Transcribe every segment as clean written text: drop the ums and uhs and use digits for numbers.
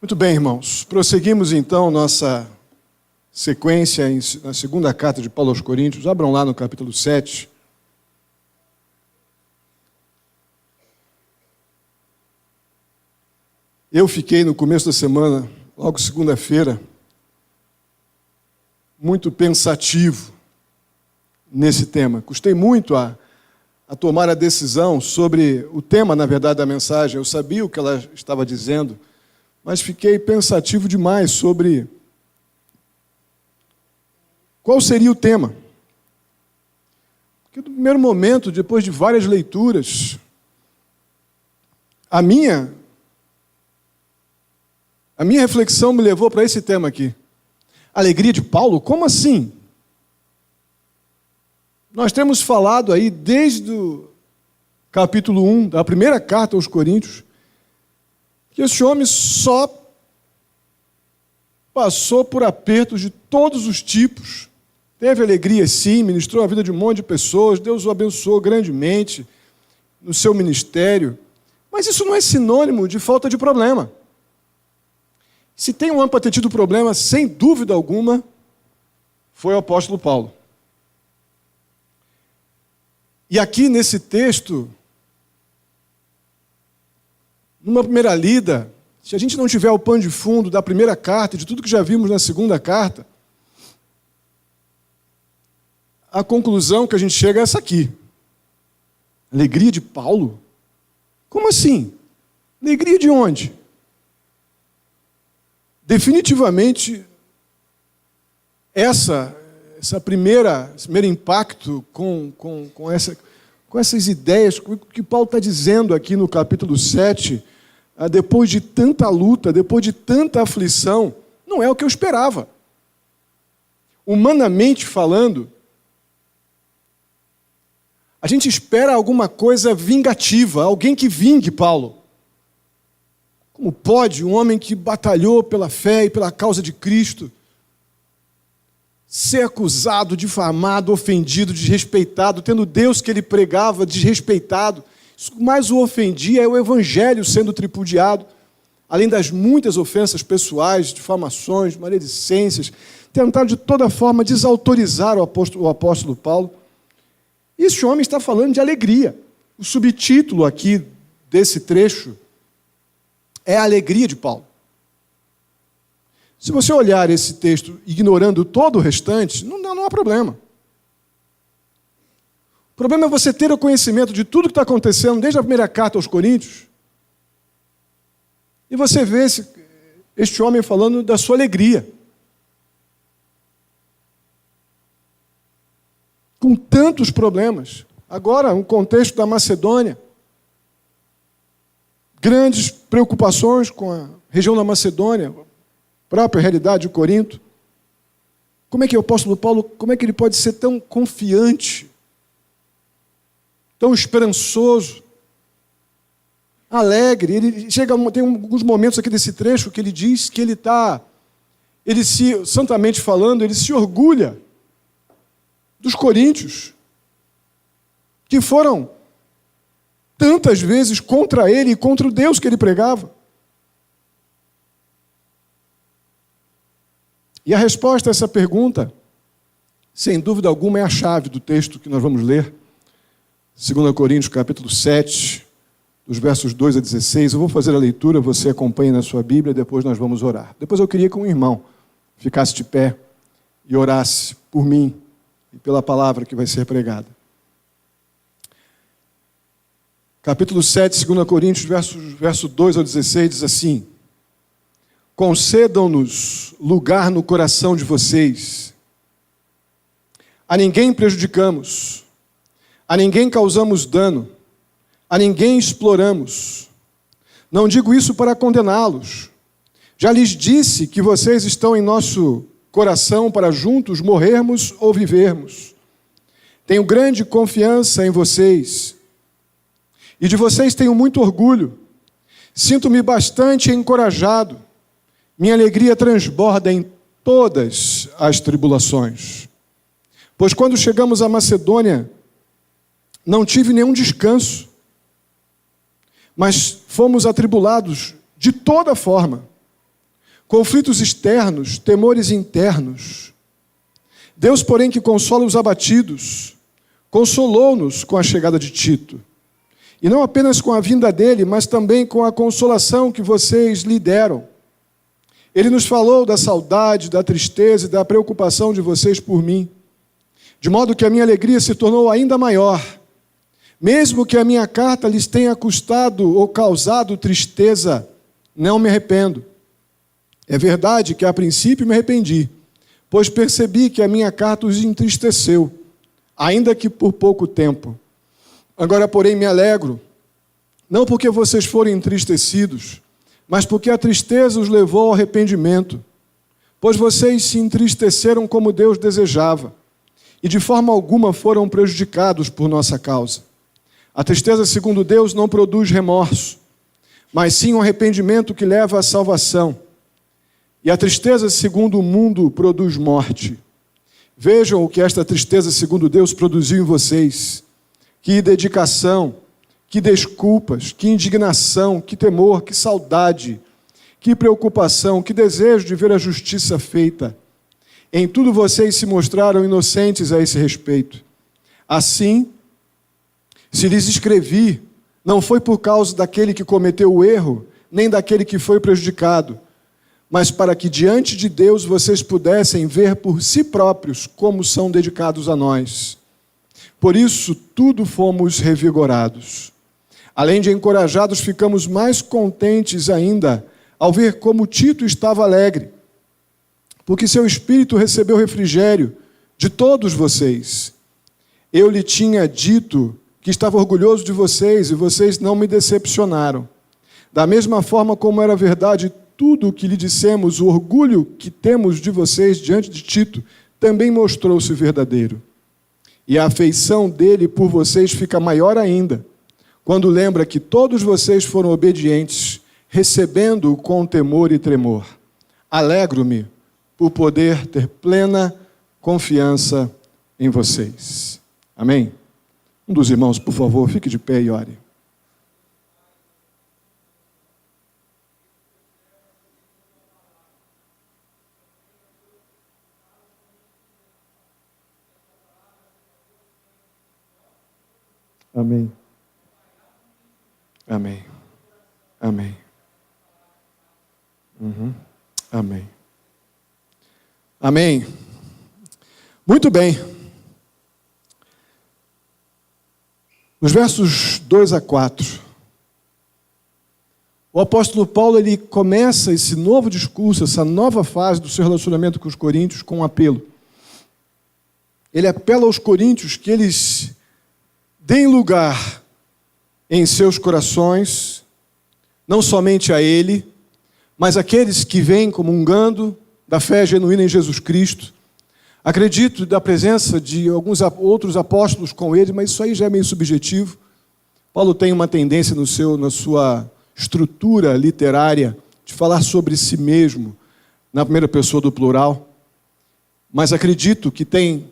Muito bem, irmãos. Prosseguimos, então, nossa sequência na segunda carta de Paulo aos Coríntios. Abram lá no capítulo 7. Eu fiquei, no começo da semana, logo segunda-feira, muito pensativo nesse tema. Custei muito a tomar a decisão sobre o tema, na verdade, da mensagem. Eu sabia o que ela estava dizendo, mas fiquei pensativo demais sobre qual seria o tema. Porque no primeiro momento, depois de várias leituras, a minha reflexão me levou para esse tema aqui. Alegria de Paulo? Como assim? Nós temos falado aí desde o capítulo 1 da primeira carta aos Coríntios que esse homem só passou por apertos de todos os tipos. Teve alegria, sim, ministrou a vida de um monte de pessoas, Deus o abençoou grandemente no seu ministério. Mas isso não é sinônimo de falta de problema. Se tem um homem para ter tido problema, sem dúvida alguma, foi o apóstolo Paulo. E aqui nesse texto, numa primeira lida, se a gente não tiver o pano de fundo da primeira carta, de tudo que já vimos na segunda carta, a conclusão que a gente chega é essa aqui. Alegria de Paulo? Como assim? Alegria de onde? Definitivamente, esse primeiro impacto com essas ideias, o que Paulo está dizendo aqui no capítulo 7, depois de tanta luta, depois de tanta aflição, não é o que eu esperava. Humanamente falando, a gente espera alguma coisa vingativa, alguém que vingue Paulo. Como pode um homem que batalhou pela fé e pela causa de Cristo ser acusado, difamado, ofendido, desrespeitado, tendo Deus que ele pregava desrespeitado? Isso que mais o ofendia é o evangelho sendo tripudiado, além das muitas ofensas pessoais, difamações, maledicências, tentaram de toda forma desautorizar o apóstolo Paulo. E esse homem está falando de alegria. O subtítulo aqui desse trecho é a alegria de Paulo. Se você olhar esse texto ignorando todo o restante, não há problema. O problema é você ter o conhecimento de tudo que está acontecendo desde a primeira carta aos Coríntios e você vê este homem falando da sua alegria. Com tantos problemas. Agora, no contexto da Macedônia, grandes preocupações com a região da Macedônia, a própria realidade de Corinto. Como é que o apóstolo Paulo, como é que ele pode ser tão confiante, tão esperançoso, alegre? Tem alguns momentos aqui desse trecho que ele diz que santamente falando, ele se orgulha dos coríntios, que foram tantas vezes contra ele e contra o Deus que ele pregava. E a resposta a essa pergunta, sem dúvida alguma, é a chave do texto que nós vamos ler. 2 Coríntios, capítulo 7, dos versos 2 a 16. Eu vou fazer a leitura, você acompanha na sua Bíblia, depois nós vamos orar. Depois eu queria que um irmão ficasse de pé e orasse por mim e pela palavra que vai ser pregada. Capítulo 7, 2 Coríntios, verso 2 ao 16, diz assim: concedam-nos lugar no coração de vocês. A ninguém prejudicamos, a ninguém causamos dano, a ninguém exploramos. Não digo isso para condená-los. Já lhes disse que vocês estão em nosso coração para juntos morrermos ou vivermos. Tenho grande confiança em vocês. E de vocês tenho muito orgulho. Sinto-me bastante encorajado. Minha alegria transborda em todas as tribulações. Pois quando chegamos à Macedônia, não tive nenhum descanso, mas fomos atribulados de toda forma. conflitos externos, temores internos. Deus, porém, que consola os abatidos, consolou-nos com a chegada de Tito. E não apenas com a vinda dele, mas também com a consolação que vocês lhe deram. Ele nos falou da saudade, da tristeza e da preocupação de vocês por mim, de modo que a minha alegria se tornou ainda maior. Mesmo que a minha carta lhes tenha custado ou causado tristeza, não me arrependo. É verdade que a princípio me arrependi, pois percebi que a minha carta os entristeceu, ainda que por pouco tempo. Agora, porém, me alegro, não porque vocês foram entristecidos, mas porque a tristeza os levou ao arrependimento, pois vocês se entristeceram como Deus desejava, e de forma alguma foram prejudicados por nossa causa. A tristeza, segundo Deus, não produz remorso, mas sim um arrependimento que leva à salvação. E a tristeza, segundo o mundo, produz morte. Vejam o que esta tristeza, segundo Deus, produziu em vocês. Que dedicação, que desculpas, que indignação, que temor, que saudade, que preocupação, que desejo de ver a justiça feita. Em tudo vocês se mostraram inocentes a esse respeito. Assim, se lhes escrevi, não foi por causa daquele que cometeu o erro, nem daquele que foi prejudicado, mas para que diante de Deus vocês pudessem ver por si próprios como são dedicados a nós. Por isso, tudo fomos revigorados. Além de encorajados, ficamos mais contentes ainda ao ver como Tito estava alegre, porque seu espírito recebeu refrigério de todos vocês. Eu lhe tinha dito que estava orgulhoso de vocês e vocês não me decepcionaram. Da mesma forma como era verdade tudo o que lhe dissemos, o orgulho que temos de vocês diante de Tito também mostrou-se verdadeiro. E a afeição dele por vocês fica maior ainda, quando lembra que todos vocês foram obedientes, recebendo-o com temor e tremor. Alegro-me por poder ter plena confiança em vocês. Amém? Um dos irmãos, por favor, fique de pé e ore. Amém. Amém. Amém. Amém. Amém. Muito bem. Nos versos 2 a 4, o apóstolo Paulo ele começa esse novo discurso, essa nova fase do seu relacionamento com os coríntios com um apelo. Ele apela aos coríntios que eles deem lugar em seus corações, não somente a ele, mas aqueles que vêm comungando da fé genuína em Jesus Cristo. Acredito da presença de alguns outros apóstolos com ele, mas isso aí já é meio subjetivo. Paulo tem uma tendência na sua estrutura literária de falar sobre si mesmo, na primeira pessoa do plural. Mas acredito que tem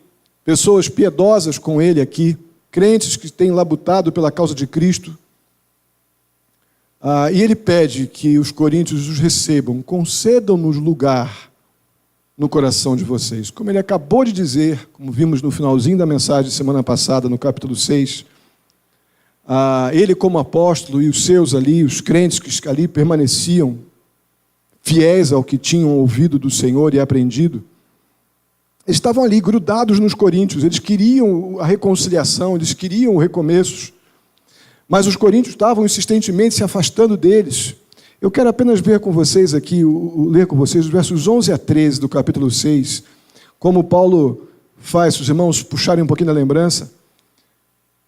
pessoas piedosas com ele aqui, crentes que têm labutado pela causa de Cristo. E ele pede que os coríntios os recebam, concedam-nos lugar no coração de vocês. Como ele acabou de dizer, como vimos no finalzinho da mensagem semana passada, no capítulo 6, ele como apóstolo e os seus ali, os crentes que ali permaneciam fiéis ao que tinham ouvido do Senhor e aprendido, eles estavam ali grudados nos coríntios, eles queriam a reconciliação, eles queriam o recomeço, mas os coríntios estavam insistentemente se afastando deles. Eu quero apenas ver com vocês aqui, ler com vocês os versos 11 a 13 do capítulo 6, como Paulo faz, se os irmãos puxarem um pouquinho da lembrança.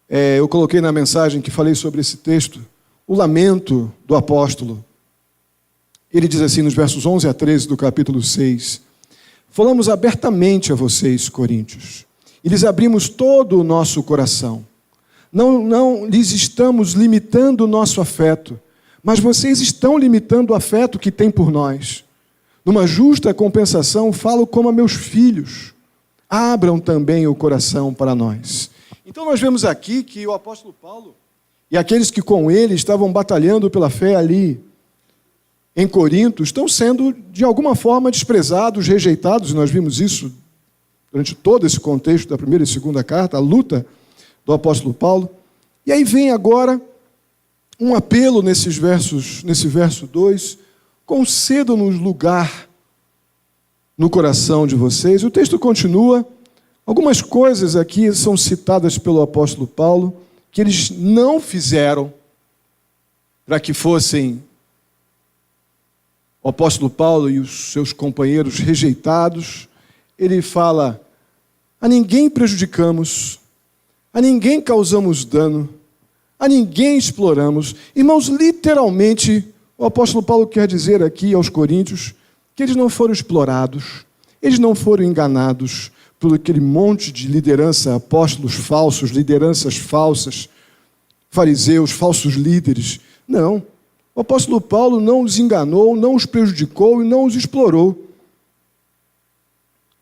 Eu coloquei na mensagem que falei sobre esse texto, o lamento do apóstolo. Ele diz assim nos versos 11 a 13 do capítulo 6, falamos abertamente a vocês, coríntios, e lhes abrimos todo o nosso coração. Não lhes estamos limitando o nosso afeto, mas vocês estão limitando o afeto que têm por nós. Numa justa compensação, falo como a meus filhos. Abram também o coração para nós. Então nós vemos aqui que o apóstolo Paulo e aqueles que com ele estavam batalhando pela fé ali em Corinto estão sendo, de alguma forma, desprezados, rejeitados, e nós vimos isso durante todo esse contexto da primeira e segunda carta, a luta do apóstolo Paulo. E aí vem agora um apelo nesse verso 2, concedam-nos lugar no coração de vocês. O texto continua, algumas coisas aqui são citadas pelo apóstolo Paulo, que eles não fizeram para que fossem o apóstolo Paulo e os seus companheiros rejeitados. Ele fala: a ninguém prejudicamos, a ninguém causamos dano, a ninguém exploramos. Irmãos, literalmente, o apóstolo Paulo quer dizer aqui aos coríntios que eles não foram explorados, eles não foram enganados por aquele monte de liderança, apóstolos falsos, lideranças falsas, fariseus, falsos líderes. Não. O apóstolo Paulo não os enganou, não os prejudicou e não os explorou.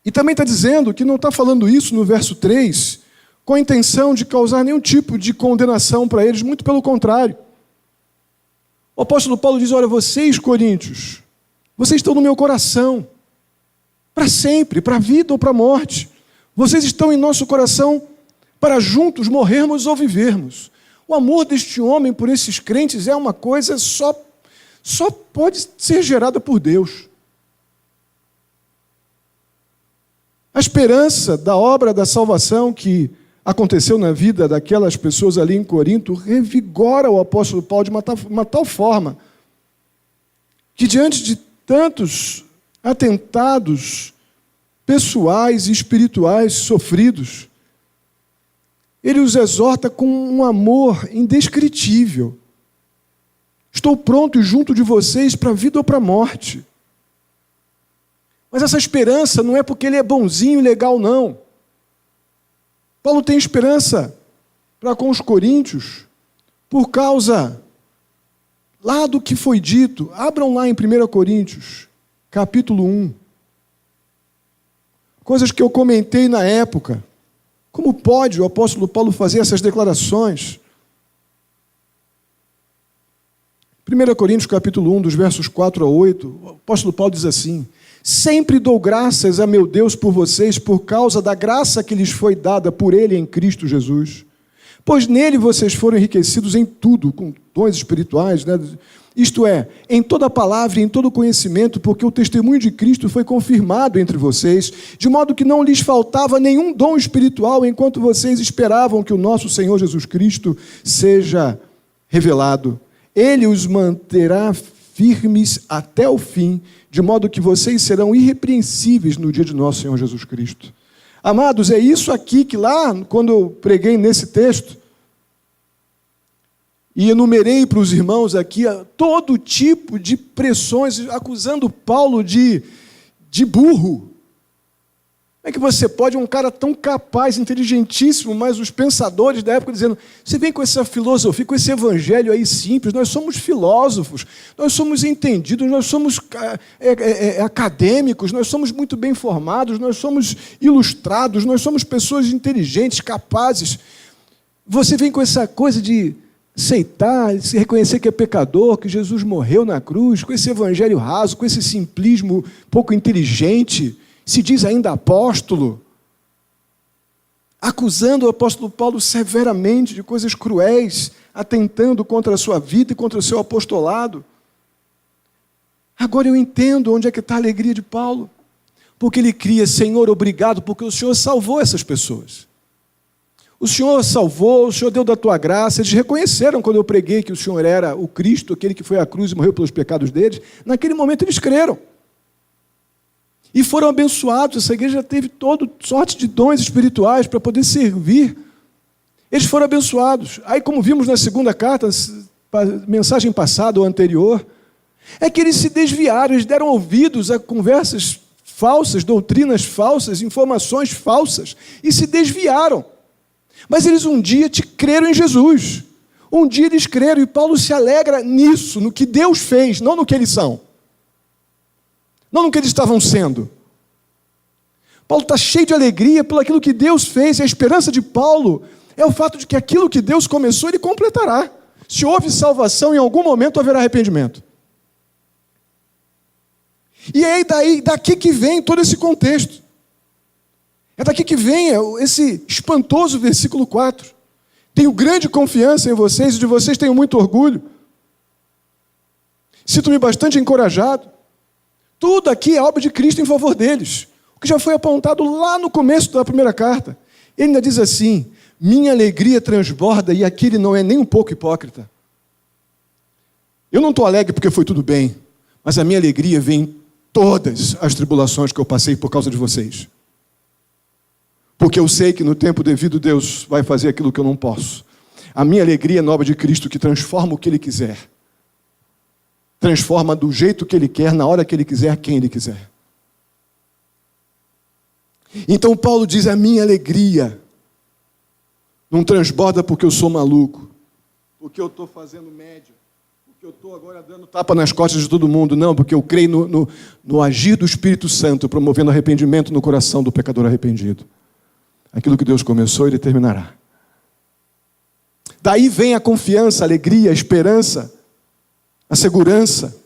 E também está dizendo que não está falando isso no verso 3 com a intenção de causar nenhum tipo de condenação para eles, muito pelo contrário. O apóstolo Paulo diz: olha, vocês, coríntios, vocês estão no meu coração, para sempre, para a vida ou para a morte. Vocês estão em nosso coração para juntos morrermos ou vivermos. O amor deste homem por esses crentes é uma coisa só pode ser gerada por Deus. A esperança da obra da salvação que aconteceu na vida daquelas pessoas ali em Corinto revigora o apóstolo Paulo de uma tal forma que, diante de tantos atentados pessoais e espirituais sofridos, ele os exorta com um amor indescritível. Estou pronto e junto de vocês para a vida ou para a morte. Mas essa esperança não é porque ele é bonzinho e legal, não. Paulo tem esperança para com os coríntios por causa lá do que foi dito. Abram lá em 1 Coríntios, capítulo 1. Coisas que eu comentei na época. Como pode o apóstolo Paulo fazer essas declarações? 1 Coríntios capítulo 1, dos versos 4 a 8, o apóstolo Paulo diz assim: sempre dou graças a meu Deus por vocês, por causa da graça que lhes foi dada por Ele em Cristo Jesus. Pois nele vocês foram enriquecidos em tudo, com dons espirituais, né? Isto é, em toda palavra e em todo conhecimento, porque o testemunho de Cristo foi confirmado entre vocês, de modo que não lhes faltava nenhum dom espiritual, enquanto vocês esperavam que o nosso Senhor Jesus Cristo seja revelado. Ele os manterá firmes até o fim, de modo que vocês serão irrepreensíveis no dia de nosso Senhor Jesus Cristo. Amados, é isso aqui que lá, quando eu preguei nesse texto, e enumerei para os irmãos aqui todo tipo de pressões, acusando Paulo de burro. Como é que você pode, um cara tão capaz, inteligentíssimo, mas os pensadores da época dizendo: você vem com essa filosofia, com esse evangelho aí simples, nós somos filósofos, nós somos entendidos, nós somos acadêmicos, nós somos muito bem formados, nós somos ilustrados, nós somos pessoas inteligentes, capazes. Você vem com essa coisa de aceitar, se reconhecer que é pecador, que Jesus morreu na cruz, com esse evangelho raso, com esse simplismo pouco inteligente, se diz ainda apóstolo, acusando o apóstolo Paulo severamente de coisas cruéis, atentando contra a sua vida e contra o seu apostolado. Agora eu entendo onde é que está a alegria de Paulo, porque ele cria: Senhor, obrigado, porque o Senhor salvou essas pessoas. O Senhor salvou, o Senhor deu da tua graça. Eles reconheceram quando eu preguei que o Senhor era o Cristo, aquele que foi à cruz e morreu pelos pecados deles. Naquele momento eles creram. E foram abençoados. Essa igreja teve toda sorte de dons espirituais para poder servir. Eles foram abençoados. Aí, como vimos na segunda carta, mensagem passada ou anterior, é que eles se desviaram, eles deram ouvidos a conversas falsas, doutrinas falsas, informações falsas, e se desviaram. Mas eles um dia creram em Jesus. Um dia eles creram, e Paulo se alegra nisso, no que Deus fez, não no que eles são. Não no que eles estavam sendo. Paulo está cheio de alegria pelo aquilo que Deus fez, e a esperança de Paulo é o fato de que aquilo que Deus começou, Ele completará. Se houve salvação, em algum momento haverá arrependimento. E é daqui que vem todo esse contexto. É daqui que vem esse espantoso versículo 4. Tenho grande confiança em vocês e de vocês tenho muito orgulho. Sinto-me bastante encorajado. Tudo aqui é obra de Cristo em favor deles. O que já foi apontado lá no começo da primeira carta. Ele ainda diz assim: minha alegria transborda, e aqui ele não é nem um pouco hipócrita. Eu não estou alegre porque foi tudo bem, mas a minha alegria vem em todas as tribulações que eu passei por causa de vocês. Porque eu sei que no tempo devido Deus vai fazer aquilo que eu não posso. A minha alegria é na obra de Cristo, que transforma o que Ele quiser. Transforma do jeito que Ele quer, na hora que Ele quiser, quem Ele quiser. Então Paulo diz: a minha alegria não transborda porque eu sou maluco, porque eu estou fazendo média, porque eu estou agora dando tapa nas costas de todo mundo. Não, porque eu creio no agir do Espírito Santo, promovendo arrependimento no coração do pecador arrependido. Aquilo que Deus começou, Ele terminará. Daí vem a confiança, a alegria, a esperança, a segurança.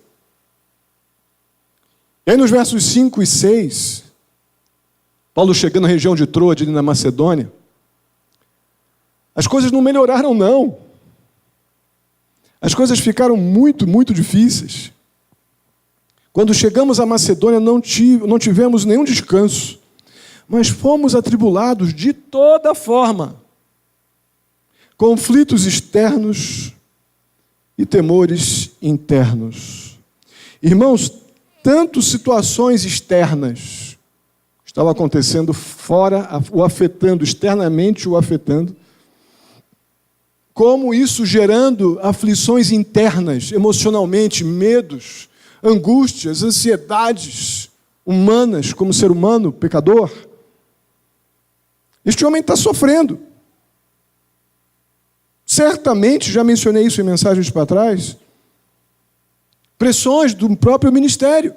E aí nos versos 5 e 6, Paulo chegando na região de Troade, na Macedônia, as coisas não melhoraram, não. As coisas ficaram muito, muito difíceis. Quando chegamos à Macedônia, não tivemos nenhum descanso, mas fomos atribulados de toda forma. Conflitos externos e temores internos. Irmãos, tanto situações externas estavam acontecendo fora, o afetando, externamente o afetando, como isso gerando aflições internas, emocionalmente, medos, angústias, ansiedades humanas, como ser humano, pecador. Este homem está sofrendo. Certamente, já mencionei isso em mensagens para trás, pressões do próprio ministério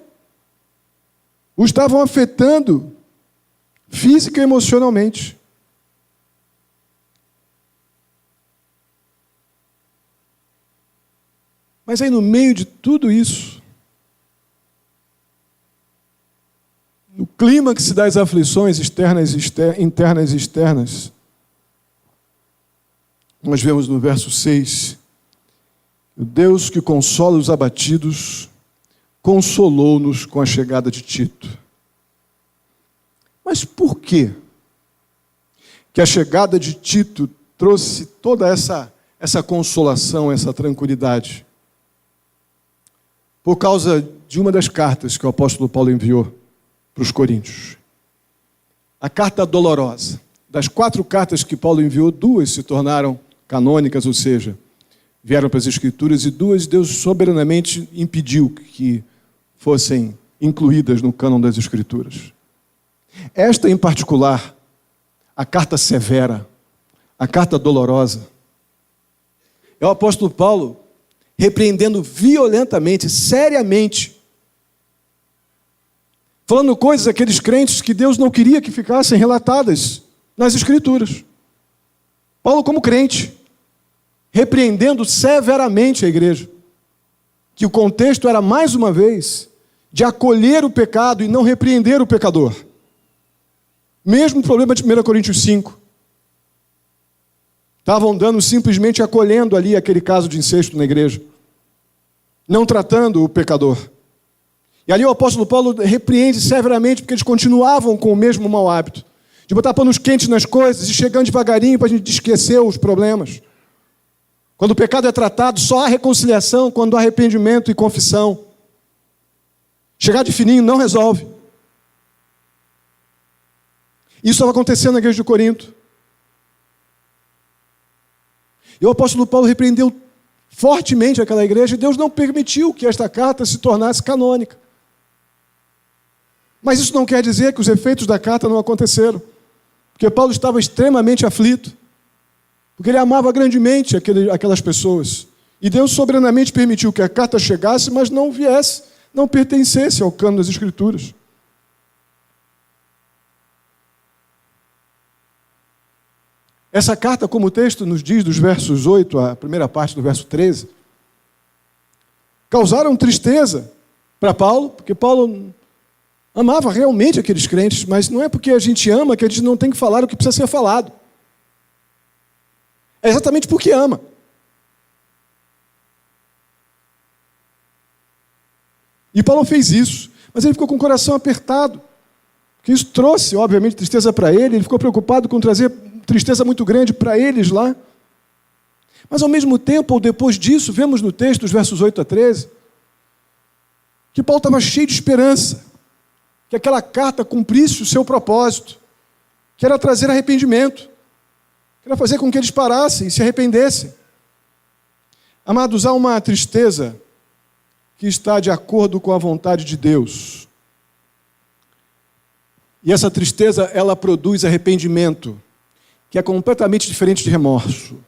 o estavam afetando física e emocionalmente. Mas aí no meio de tudo isso, no clímax das aflições internas e externas, nós vemos no verso 6, o Deus que consola os abatidos, consolou-nos com a chegada de Tito. Mas por quê que a chegada de Tito trouxe toda essa consolação, essa tranquilidade? Por causa de uma das cartas que o apóstolo Paulo enviou para os coríntios. A carta dolorosa. Das 4 cartas que Paulo enviou, 2 se tornaram canônicas, ou seja, vieram para as Escrituras, e 2 Deus soberanamente impediu que fossem incluídas no cânon das Escrituras. Esta em particular, a carta severa, a carta dolorosa, é o apóstolo Paulo repreendendo violentamente, seriamente, falando coisas àqueles crentes que Deus não queria que ficassem relatadas nas Escrituras. Paulo, como crente, repreendendo severamente a igreja, que o contexto era, mais uma vez, de acolher o pecado e não repreender o pecador. Mesmo problema de 1 Coríntios 5. Estavam dando simplesmente acolhendo ali aquele caso de incesto na igreja, não tratando o pecador. E ali o apóstolo Paulo repreende severamente, porque eles continuavam com o mesmo mau hábito, de botar panos quentes nas coisas e chegando devagarinho para a gente esquecer os problemas. Quando o pecado é tratado, só há reconciliação quando há arrependimento e confissão. Chegar de fininho não resolve. Isso estava acontecendo na igreja de Corinto. E o apóstolo Paulo repreendeu fortemente aquela igreja, e Deus não permitiu que esta carta se tornasse canônica. Mas isso não quer dizer que os efeitos da carta não aconteceram, porque Paulo estava extremamente aflito, porque ele amava grandemente aquelas pessoas, e Deus soberanamente permitiu que a carta chegasse, mas não viesse, não pertencesse ao cânon das Escrituras. Essa carta, como o texto nos diz, dos versos 8 à primeira parte do verso 13, causaram tristeza para Paulo, porque Paulo Amava realmente aqueles crentes, mas não é porque a gente ama que a gente não tem que falar o que precisa ser falado. É exatamente porque ama. E Paulo fez isso, mas ele ficou com o coração apertado, porque isso trouxe, obviamente, tristeza para ele ficou preocupado com trazer tristeza muito grande para eles lá. Mas, ao mesmo tempo, ou depois disso, vemos no texto, os versos 8 a 13, que Paulo estava cheio de esperança, que aquela carta cumprisse o seu propósito, que era trazer arrependimento, que era fazer com que eles parassem e se arrependessem. Amados, há uma tristeza que está de acordo com a vontade de Deus. E essa tristeza, ela produz arrependimento, que é completamente diferente de remorso.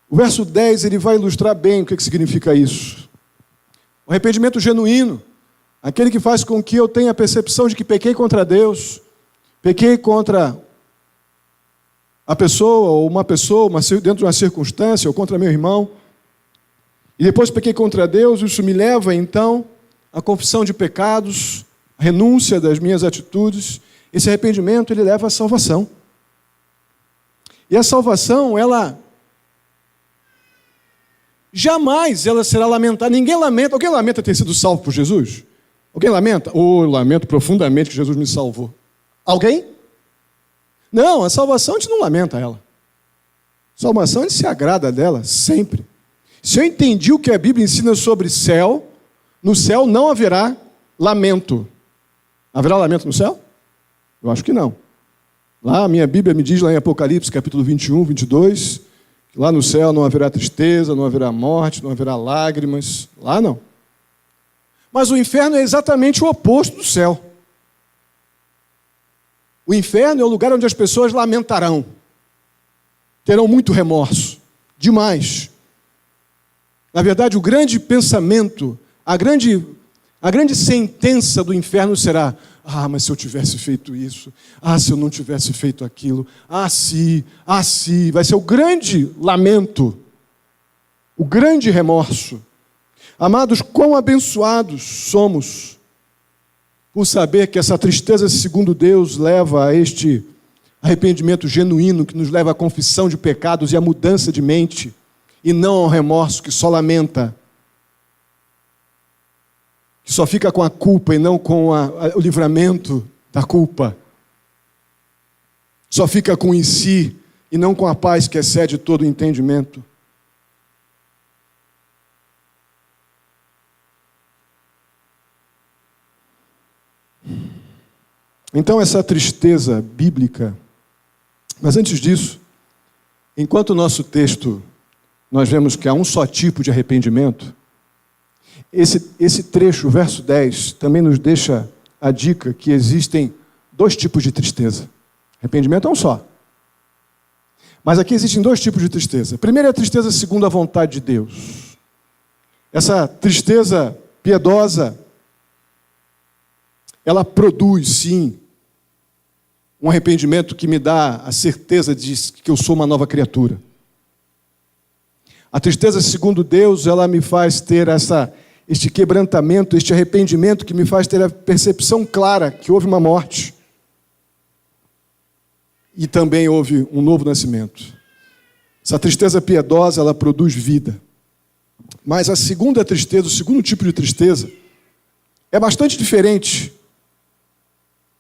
O verso 10, ele vai ilustrar bem o que significa isso. O arrependimento genuíno, aquele que faz com que eu tenha a percepção de que pequei contra Deus, pequei contra a pessoa, ou uma pessoa, dentro de uma circunstância, ou contra meu irmão, e depois pequei contra Deus, isso me leva, então, à confissão de pecados, à renúncia das minhas atitudes. Esse arrependimento, ele leva à salvação. E a salvação, ela jamais ela será lamentada. Ninguém lamenta. Alguém lamenta ter sido salvo por Jesus? Alguém lamenta? Eu lamento profundamente que Jesus me salvou. Alguém? Não, a salvação a gente não lamenta ela. A salvação a gente se agrada dela sempre. Se eu entendi o que a Bíblia ensina sobre céu, no céu não haverá lamento. Haverá lamento no céu? Eu acho que não. Lá a minha Bíblia me diz, lá em Apocalipse, capítulo 21, 22, que lá no céu não haverá tristeza, não haverá morte, não haverá lágrimas. Lá não. Mas o inferno é exatamente o oposto do céu. O inferno é o lugar onde as pessoas lamentarão. Terão muito remorso. Demais. Na verdade, o grande pensamento, a grande sentença do inferno será: mas se eu tivesse feito isso, se eu não tivesse feito aquilo, se, vai ser o grande lamento, o grande remorso. Amados, quão abençoados somos por saber que essa tristeza, segundo Deus, leva a este arrependimento genuíno, que nos leva à confissão de pecados e à mudança de mente, e não ao remorso que só lamenta, que só fica com a culpa e não com o livramento da culpa. Só fica com em si e não com a paz que excede todo o entendimento. Então essa tristeza bíblica, mas antes disso, enquanto o nosso texto, nós vemos que há um só tipo de arrependimento, esse trecho, o verso 10, também nos deixa a dica que existem dois tipos de tristeza. Arrependimento é um só. Mas aqui existem dois tipos de tristeza. Primeiro é a tristeza segundo a vontade de Deus. Essa tristeza piedosa, ela produz, sim, um arrependimento que me dá a certeza de que eu sou uma nova criatura. A tristeza segundo Deus, ela me faz ter este quebrantamento, este arrependimento que me faz ter a percepção clara que houve uma morte. E também houve um novo nascimento. Essa tristeza piedosa, ela produz vida. Mas a segunda tristeza, o segundo tipo de tristeza, é bastante diferente.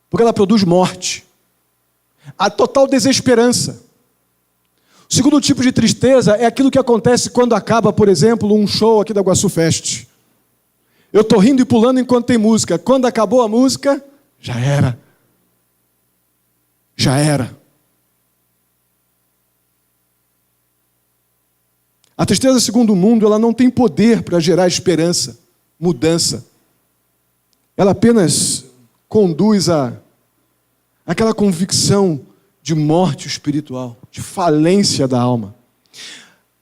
Porque ela produz morte. A total desesperança. O segundo tipo de tristeza é aquilo que acontece quando acaba, por exemplo, um show aqui da Iguaçu Fest. Eu estou rindo e pulando enquanto tem música. Quando acabou a música, já era. Já era. A tristeza, segundo o mundo, ela não tem poder para gerar esperança, mudança. Ela apenas conduz àquela convicção de morte espiritual, de falência da alma.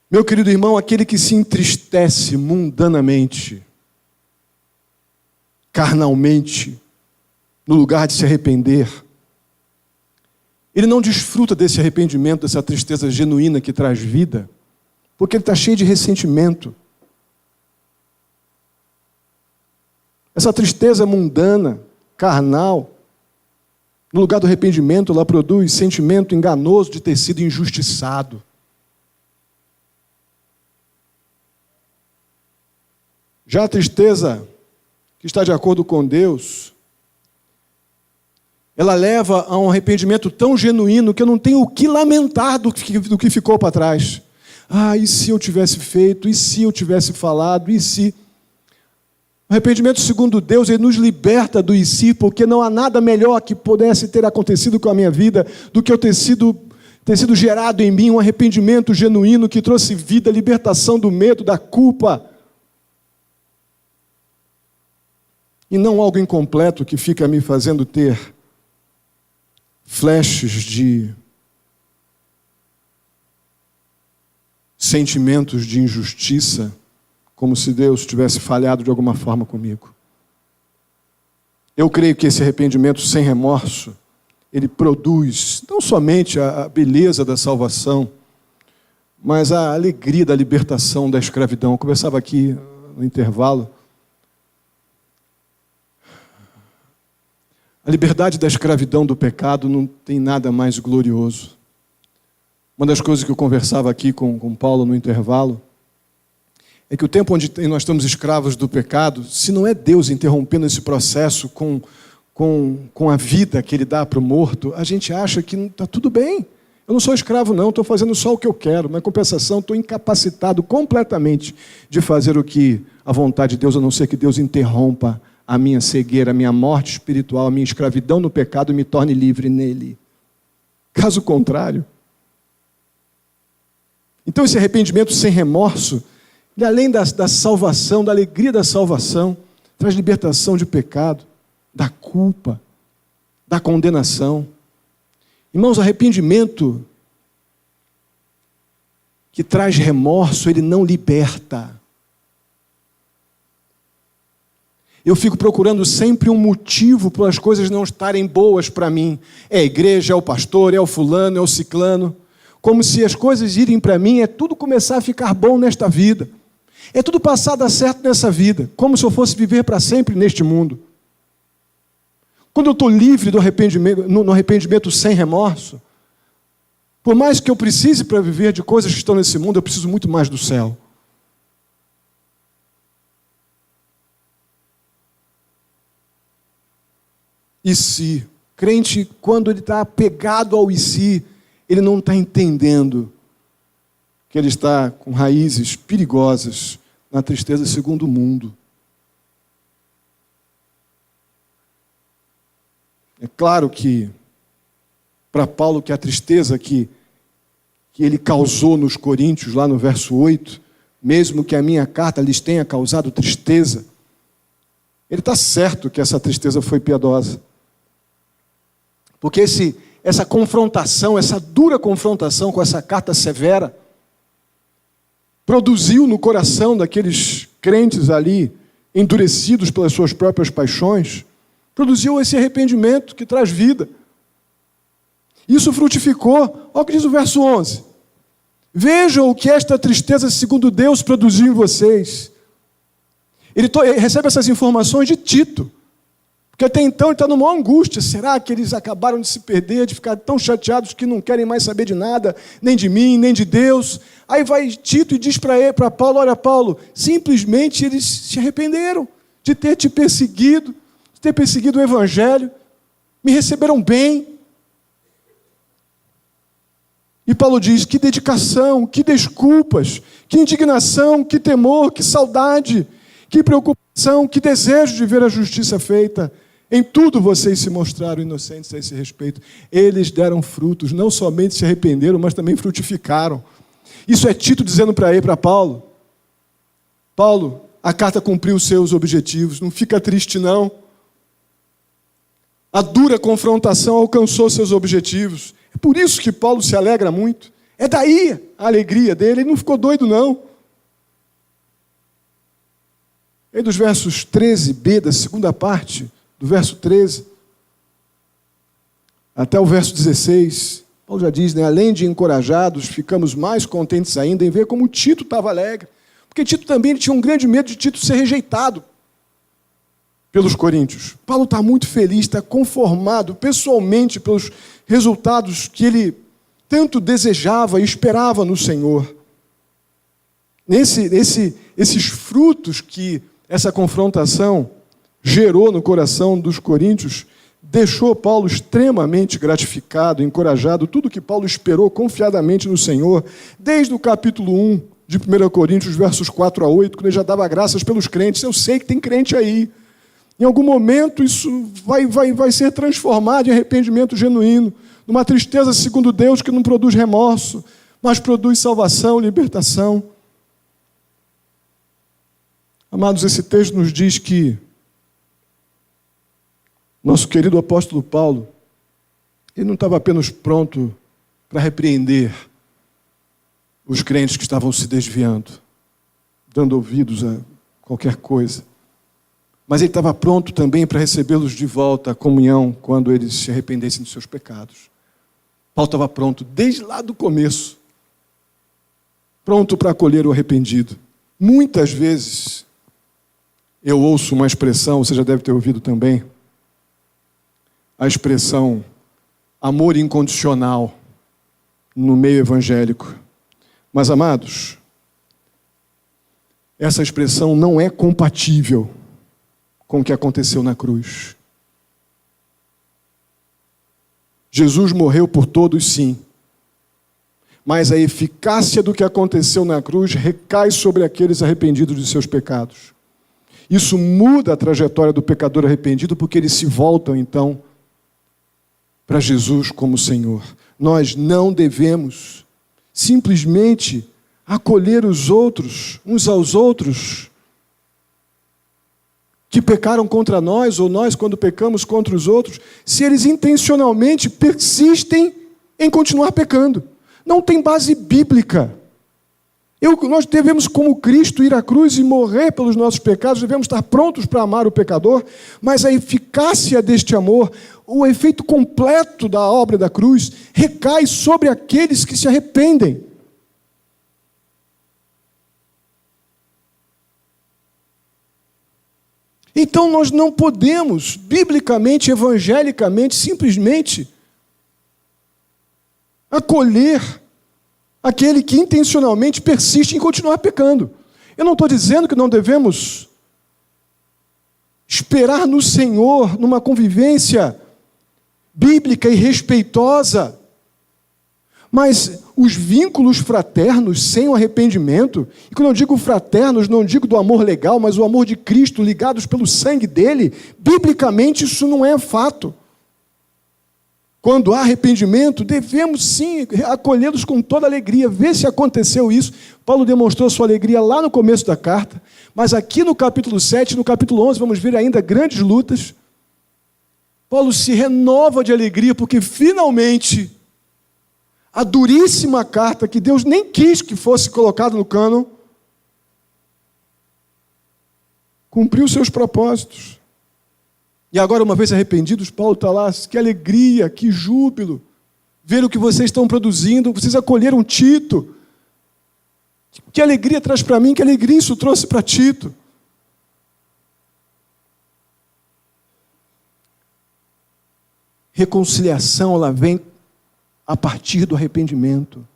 Meu querido irmão, aquele que se entristece mundanamente, carnalmente, no lugar de se arrepender, ele não desfruta desse arrependimento, dessa tristeza genuína que traz vida, porque ele está cheio de ressentimento. Essa tristeza mundana, carnal, no lugar do arrependimento, ela produz sentimento enganoso de ter sido injustiçado. Já a tristeza que está de acordo com Deus, ela leva a um arrependimento tão genuíno que eu não tenho o que lamentar do que ficou para trás. Ah, e se eu tivesse feito? E se eu tivesse falado? E se... O arrependimento segundo Deus, ele nos liberta do e se, porque não há nada melhor que pudesse ter acontecido com a minha vida do que eu ter sido gerado em mim um arrependimento genuíno que trouxe vida, libertação do medo, da culpa. E não algo incompleto que fica me fazendo ter flashes de sentimentos de injustiça, como se Deus tivesse falhado de alguma forma comigo. Eu creio que esse arrependimento sem remorso, ele produz não somente a beleza da salvação, mas a alegria da libertação da escravidão. Eu conversava aqui no intervalo. A liberdade da escravidão do pecado não tem nada mais glorioso. Uma das coisas que eu conversava aqui com Paulo no intervalo é que o tempo onde nós estamos escravos do pecado, se não é Deus interrompendo esse processo com a vida que Ele dá para o morto, a gente acha que está tudo bem. Eu não sou escravo não, estou fazendo só o que eu quero, mas em compensação estou incapacitado completamente de fazer o que a vontade de Deus, a não ser que Deus interrompa a minha cegueira, a minha morte espiritual, a minha escravidão no pecado e me torne livre nele. Caso contrário. Então esse arrependimento sem remorso, e além da salvação, da alegria da salvação, traz libertação de pecado, da culpa, da condenação. Irmãos, arrependimento que traz remorso, ele não liberta. Eu fico procurando sempre um motivo para as coisas não estarem boas para mim. É a igreja, é o pastor, é o fulano, é o ciclano. Como se as coisas irem para mim, é tudo começar a ficar bom nesta vida. É tudo passar a dar certo nessa vida. Como se eu fosse viver para sempre neste mundo. Quando eu estou livre do arrependimento, no arrependimento sem remorso, por mais que eu precise para viver de coisas que estão nesse mundo, eu preciso muito mais do céu. E se, crente, quando ele está apegado ao e se, ele não está entendendo que ele está com raízes perigosas na tristeza segundo o mundo. É claro que, para Paulo, que a tristeza que ele causou nos Coríntios, lá no verso 8, mesmo que a minha carta lhes tenha causado tristeza, ele está certo que essa tristeza foi piedosa. Porque essa confrontação, essa dura confrontação com essa carta severa, produziu no coração daqueles crentes ali, endurecidos pelas suas próprias paixões, produziu esse arrependimento que traz vida. Isso frutificou. Olha o que diz o verso 11. Vejam o que esta tristeza, segundo Deus, produziu em vocês. Ele recebe essas informações de Tito. Porque até então ele está numa angústia. Será que eles acabaram de se perder, de ficar tão chateados que não querem mais saber de nada, nem de mim, nem de Deus? Aí vai Tito e diz para Paulo, olha Paulo, simplesmente eles se arrependeram de ter te perseguido, de ter perseguido o Evangelho, me receberam bem. E Paulo diz, que dedicação, que desculpas, que indignação, que temor, que saudade, que preocupação, que desejo de ver a justiça feita. Em tudo vocês se mostraram inocentes a esse respeito. Eles deram frutos, não somente se arrependeram, mas também frutificaram. Isso é Tito dizendo para Paulo. Paulo, a carta cumpriu os seus objetivos, não fica triste não. A dura confrontação alcançou seus objetivos. É por isso que Paulo se alegra muito. É daí a alegria dele, ele não ficou doido não. Aí dos versos 13b, da segunda parte, do verso 13, até o verso 16, Paulo já diz, né, além de encorajados, ficamos mais contentes ainda em ver como Tito estava alegre. Porque Tito também ele tinha um grande medo de Tito ser rejeitado pelos coríntios. Paulo está muito feliz, está conformado pessoalmente pelos resultados que ele tanto desejava e esperava no Senhor. Esses frutos que essa confrontação gerou no coração dos coríntios, deixou Paulo extremamente gratificado, encorajado, tudo que Paulo esperou confiadamente no Senhor, desde o capítulo 1 de 1 Coríntios, versos 4 a 8, quando ele já dava graças pelos crentes. Eu sei que tem crente aí. Em algum momento isso vai ser transformado em arrependimento genuíno, numa tristeza segundo Deus que não produz remorso, mas produz salvação, libertação. Amados, esse texto nos diz que nosso querido apóstolo Paulo, ele não estava apenas pronto para repreender os crentes que estavam se desviando, dando ouvidos a qualquer coisa, mas ele estava pronto também para recebê-los de volta à comunhão quando eles se arrependessem dos seus pecados. Paulo estava pronto desde lá do começo, pronto para acolher o arrependido. Muitas vezes eu ouço uma expressão, você já deve ter ouvido também, a expressão amor incondicional no meio evangélico. Mas, amados, essa expressão não é compatível com o que aconteceu na cruz. Jesus morreu por todos, sim, mas a eficácia do que aconteceu na cruz recai sobre aqueles arrependidos de seus pecados. Isso muda a trajetória do pecador arrependido, porque eles se voltam, então, para Jesus como Senhor. Nós não devemos simplesmente acolher os outros, uns aos outros, que pecaram contra nós, ou nós quando pecamos contra os outros, se eles intencionalmente persistem em continuar pecando. Não tem base bíblica. Nós devemos, como Cristo, ir à cruz e morrer pelos nossos pecados, devemos estar prontos para amar o pecador, mas a eficácia deste amor, o efeito completo da obra da cruz, recai sobre aqueles que se arrependem. Então nós não podemos, biblicamente, evangelicamente, simplesmente acolher aquele que intencionalmente persiste em continuar pecando. Eu não estou dizendo que não devemos esperar no Senhor, numa convivência bíblica e respeitosa, mas os vínculos fraternos sem o arrependimento, e quando eu digo fraternos, não digo do amor legal, mas o amor de Cristo, ligados pelo sangue dele, biblicamente isso não é fato. Quando há arrependimento, devemos sim acolhê-los com toda alegria. Vê se aconteceu isso. Paulo demonstrou sua alegria lá no começo da carta, mas aqui no capítulo 7, no capítulo 11, vamos ver ainda grandes lutas. Paulo se renova de alegria, porque finalmente a duríssima carta que Deus nem quis que fosse colocada no cânon cumpriu seus propósitos. E agora, uma vez arrependidos, Paulo está lá, que alegria, que júbilo, ver o que vocês estão produzindo, vocês acolheram Tito. Que alegria traz para mim, que alegria isso trouxe para Tito. Reconciliação, ela vem a partir do arrependimento.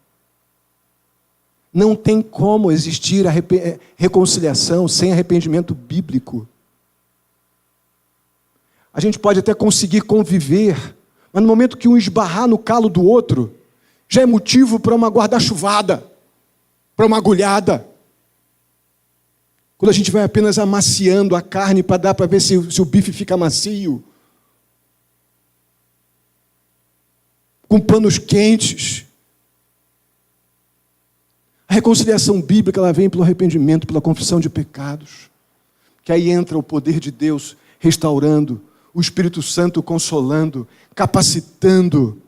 Não tem como existir reconciliação sem arrependimento bíblico. A gente pode até conseguir conviver, mas no momento que um esbarrar no calo do outro, já é motivo para uma guarda-chuvada, para uma agulhada. Quando a gente vai apenas amaciando a carne para dar para ver se o bife fica macio, com panos quentes. A reconciliação bíblica, ela vem pelo arrependimento, pela confissão de pecados, que aí entra o poder de Deus restaurando, o Espírito Santo consolando, capacitando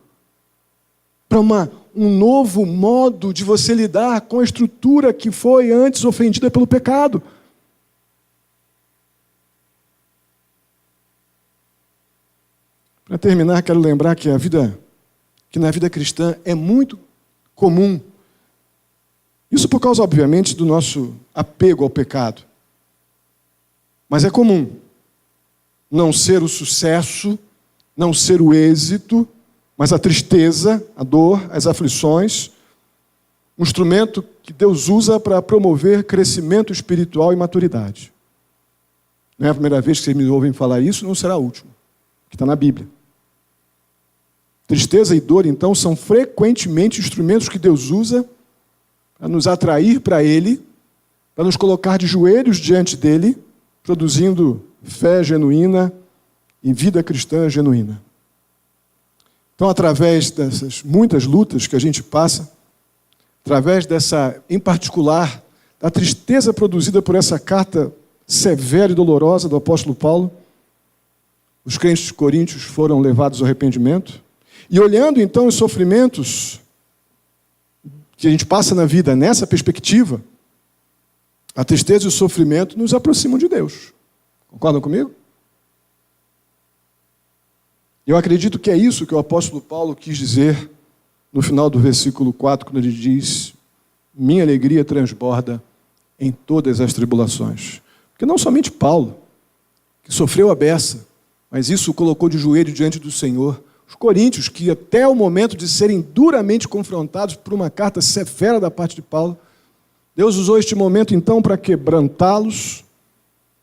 para um novo modo de você lidar com a estrutura que foi antes ofendida pelo pecado. Para terminar, quero lembrar que na vida cristã é muito comum, isso por causa, obviamente, do nosso apego ao pecado, mas é comum não ser o sucesso, não ser o êxito, mas a tristeza, a dor, as aflições. Um instrumento que Deus usa para promover crescimento espiritual e maturidade. Não é a primeira vez que vocês me ouvem falar isso, não será a última, que está na Bíblia. Tristeza e dor, então, são frequentemente instrumentos que Deus usa para nos atrair para Ele, para nos colocar de joelhos diante dEle, produzindo fé genuína e vida cristã genuína. Então, através dessas muitas lutas que a gente passa, através dessa, em particular, da tristeza produzida por essa carta severa e dolorosa do apóstolo Paulo, os crentes de Coríntios foram levados ao arrependimento. E olhando então os sofrimentos que a gente passa na vida nessa perspectiva, a tristeza e o sofrimento nos aproximam de Deus. Concordam comigo? Eu acredito que é isso que o apóstolo Paulo quis dizer no final do versículo 4, quando ele diz: minha alegria transborda em todas as tribulações. Porque não somente Paulo, que sofreu a beça, mas isso o colocou de joelho diante do Senhor. Os coríntios, que até o momento de serem duramente confrontados por uma carta severa da parte de Paulo, Deus usou este momento então para quebrantá-los.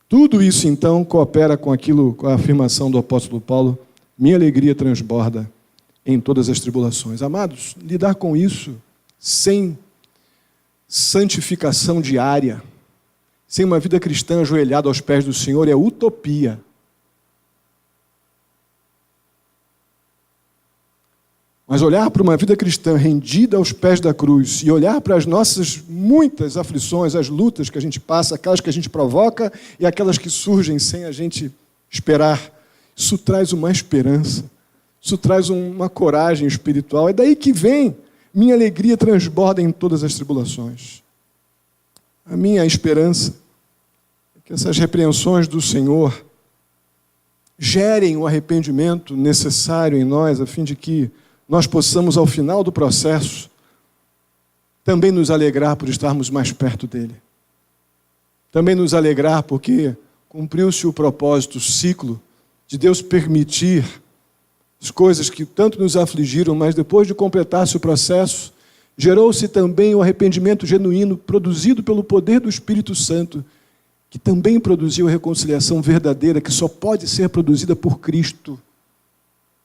Tudo isso então coopera com aquilo, com a afirmação do apóstolo Paulo: minha alegria transborda em todas as tribulações. Amados, lidar com isso sem santificação diária, sem uma vida cristã ajoelhada aos pés do Senhor, é utopia. Mas olhar para uma vida cristã rendida aos pés da cruz e olhar para as nossas muitas aflições, as lutas que a gente passa, aquelas que a gente provoca e aquelas que surgem sem a gente esperar, isso traz uma esperança, isso traz uma coragem espiritual. É daí que vem minha alegria transborda em todas as tribulações. A minha esperança é que essas repreensões do Senhor gerem o arrependimento necessário em nós, a fim de que nós possamos, ao final do processo, também nos alegrar por estarmos mais perto dele. Também nos alegrar porque cumpriu-se o propósito, o ciclo, de Deus permitir as coisas que tanto nos afligiram, mas depois de completar-se o processo, gerou-se também o arrependimento genuíno, produzido pelo poder do Espírito Santo, que também produziu a reconciliação verdadeira, que só pode ser produzida por Cristo,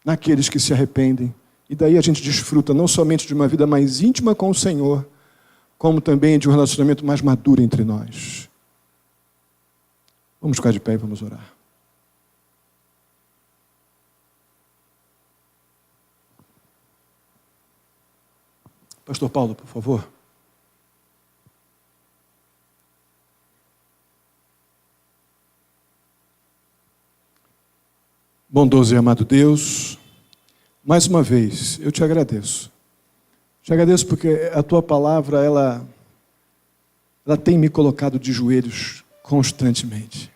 naqueles que se arrependem. E daí a gente desfruta não somente de uma vida mais íntima com o Senhor, como também de um relacionamento mais maduro entre nós. Vamos ficar de pé e vamos orar. Pastor Paulo, por favor. Bondoso e amado Deus, mais uma vez, eu te agradeço. Te agradeço porque a tua palavra, ela tem me colocado de joelhos constantemente.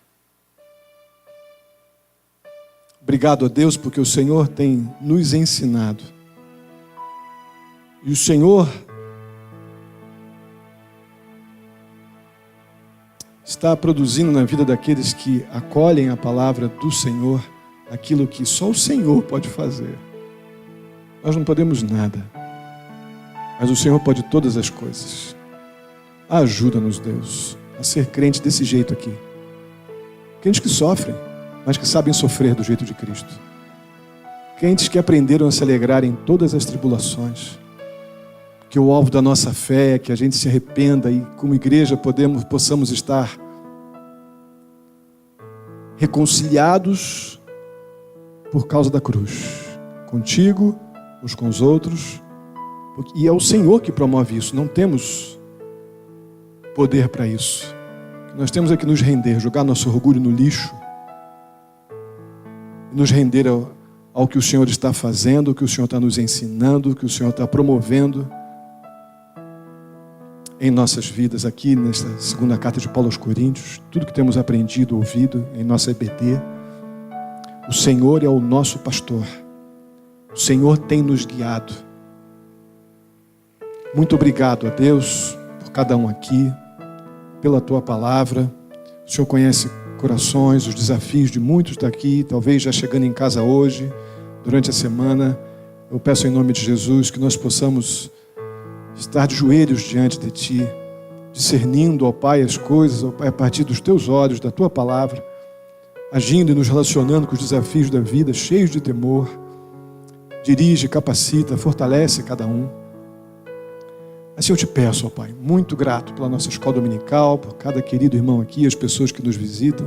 Obrigado a Deus porque o Senhor tem nos ensinado. E o Senhor está produzindo na vida daqueles que acolhem a palavra do Senhor aquilo que só o Senhor pode fazer. Nós não podemos nada, mas o Senhor pode todas as coisas. Ajuda-nos, Deus, a ser crente desse jeito aqui. Crentes que sofrem, mas que sabem sofrer do jeito de Cristo. Crentes que aprenderam a se alegrar em todas as tribulações. Que o alvo da nossa fé é que a gente se arrependa e, como igreja, possamos estar reconciliados por causa da cruz. Contigo, uns com os outros, e é o Senhor que promove isso, não temos poder para isso. O que nós temos é que nos render, jogar nosso orgulho no lixo, nos render ao que o Senhor está fazendo, o que o Senhor está nos ensinando, o que o Senhor está promovendo em nossas vidas aqui, nesta segunda carta de Paulo aos Coríntios, tudo que temos aprendido, ouvido em nossa EBD. O Senhor é o nosso pastor. O Senhor tem nos guiado. Muito obrigado a Deus por cada um aqui, pela tua palavra. O Senhor conhece corações, os desafios de muitos daqui, talvez já chegando em casa hoje, durante a semana. Eu peço em nome de Jesus que nós possamos estar de joelhos diante de Ti, discernindo, ó Pai, as coisas, ó Pai, a partir dos Teus olhos, da Tua palavra, agindo e nos relacionando com os desafios da vida, cheios de temor. Dirige, capacita, fortalece cada um. Assim eu te peço, ó Pai, muito grato pela nossa escola dominical, por cada querido irmão aqui, as pessoas que nos visitam.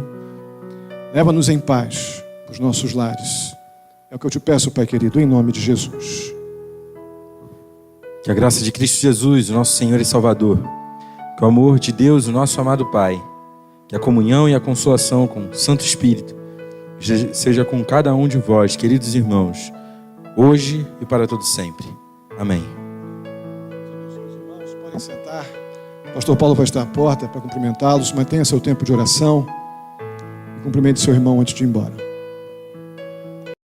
Leva-nos em paz para os nossos lares. É o que eu te peço, Pai querido, em nome de Jesus. Que a graça de Cristo Jesus, o nosso Senhor e Salvador, que o amor de Deus, o nosso amado Pai, que a comunhão e a consolação com o Santo Espírito seja com cada um de vós, queridos irmãos, hoje e para todo sempre. Amém. Os irmãos podem sentar. O pastor Paulo vai estar à porta para cumprimentá-los, mas tenha seu tempo de oração e cumprimente seu irmão antes de ir embora.